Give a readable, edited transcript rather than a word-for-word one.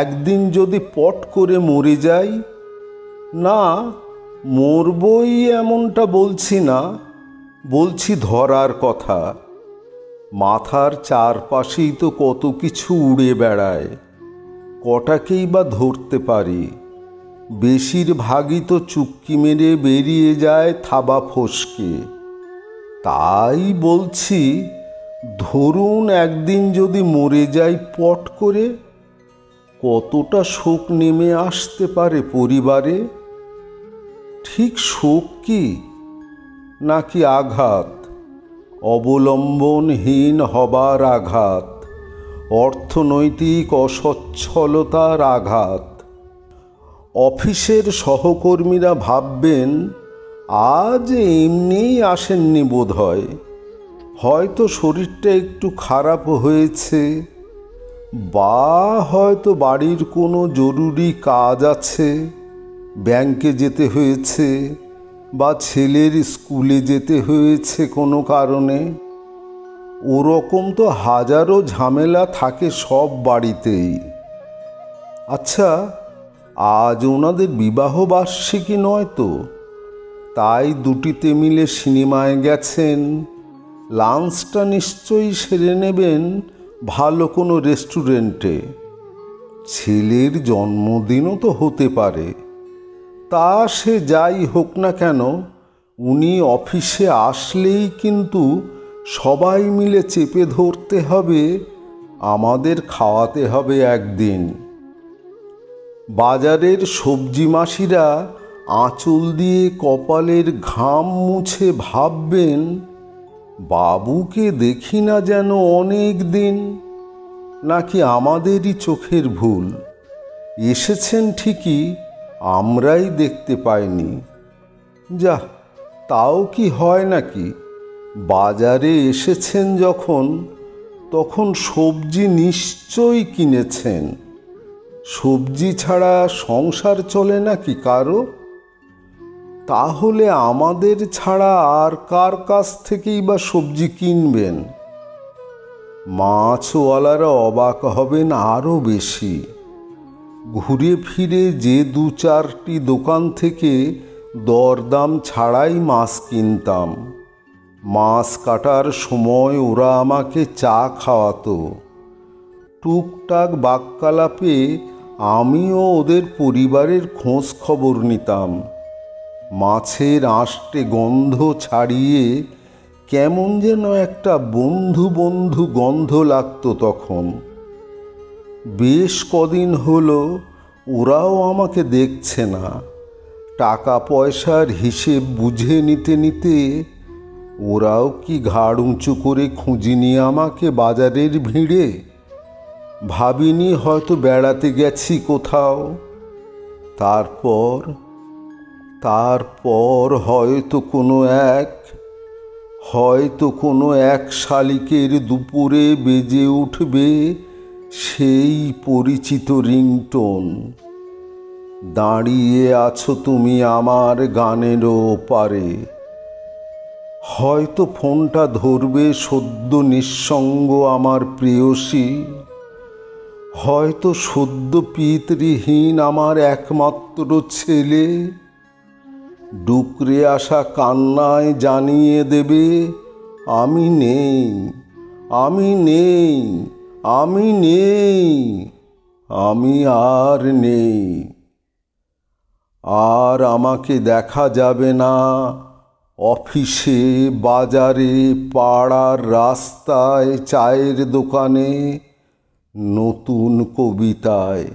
একদিন যদি পট করে মরে যাই, না মরবই এমনটা বলছি না, বলছি ধরার কথা। মাথার চারপাশেই তো কত কিছু উড়ে বেড়ায়, কটাকেই বা ধরতে পারি। বেশিরভাগই তো চুক্কি মেরে বেরিয়ে যায় থাবা ফসকে। তাই বলছি, ধরুন একদিন যদি মরে যাই পট করে, কতটা শোক নেমে আসতে পারে পরিবারে। ঠিক শোক কি, নাকি আঘাত, অবলম্বনহীন হবার আঘাত, অর্থনৈতিক অসচ্ছলতার আঘাত। অফিসের সহকর্মীরা ভাববেন আজ এমনিই আসেননি বোধহয়, হয়তো শরীরটা একটু খারাপ হয়েছে, বা হয়তো বাড়ির কোনো জরুরি কাজ আছে, ব্যাংকে যেতে হয়েছে, বা ছেলের স্কুলে যেতে হয়েছে কোনো কারণে। ওরকম তো হাজারো ঝামেলা থাকে সব বাড়িতেই। আচ্ছা, আজ ওনাদের বিবাহ বার্ষিকী নয় তো? তাই দুটিতে মিলে সিনেমায় গেছেন, লাঞ্চটা নিশ্চয়ই সেরে নেবেন ভালো কোনো রেস্টুরেন্টে। ছেলের জন্মদিনও তো হতে পারে। তা সে যাই হোক না কেন, উনি অফিসে আসলেই কিন্তু সবাই মিলে চেপে ধরতে হবে, আমাদের খাওয়াতে হবে একদিন। বাজারের সবজি মাসিরা আঁচল দিয়ে কপালের ঘাম মুছে ভাববেন, বাবুকে দেখি না যেন অনেক দিন। নাকি আমাদেরই চোখের ভুল, এসেছেন ঠিকই, আমরাই দেখতে পাইনি। যা, তাও কি হয় নাকি? বাজারে এসেছেন যখন, তখন সবজি নিশ্চয়ই কিনেছেন। সবজি ছাড়া সংসার চলে নাকি কারো? তাহলে আমাদের ছাড়া আর কার কাছ থেকেই বা সবজি কিনবেন? মাছওয়ালারা অবাক হবেন আরও বেশি। ঘুরে ফিরে যে দু চারটি দোকান থেকে দরদাম ছাড়াই মাছ কিনতাম, মাছ কাটার সময় ওরা আমাকে চা খাওয়াতো। টুকটাক বাক্যালাপে আমিও ওদের পরিবারের খোঁজ খবর নিতাম। মাছের আঁশটে গন্ধ ছাড়িয়ে কেমন যেন একটা বন্ধু বন্ধু গন্ধ লাগতো তখন। বেশ কদিন হলো ওরাও আমাকে দেখছে না। টাকা পয়সার হিসেব বুঝে নিতে নিতে ওরাও কি ঘাড় উঁচু করে খুঁজিনি আমাকে বাজারের ভিড়ে? ভাবিনি হয়তো বেড়াতে গেছি কোথাও। তারপর হয়তো কোনো এক শালিকের দুপুরে বেজে উঠবে সেই পরিচিত রিংটোন। দাঁড়িয়ে আছো তুমি আমার গানের ওপারে। হয়তো ফোনটা ধরবে সদ্য নিঃসঙ্গ আমার প্রেয়সী, হয়তো সদ্য পিতৃহীন আমার একমাত্র ছেলে। ডুকরে আসা কান্নায় জানিয়ে দেবে, আমি নেই, আমি নেই, আমি নেই, আমি আর নেই। আর আমাকে দেখা যাবে না অফিসে, বাজারে, পাড়ার রাস্তায়, চায়ের দোকানে, নতুন কবিতায়।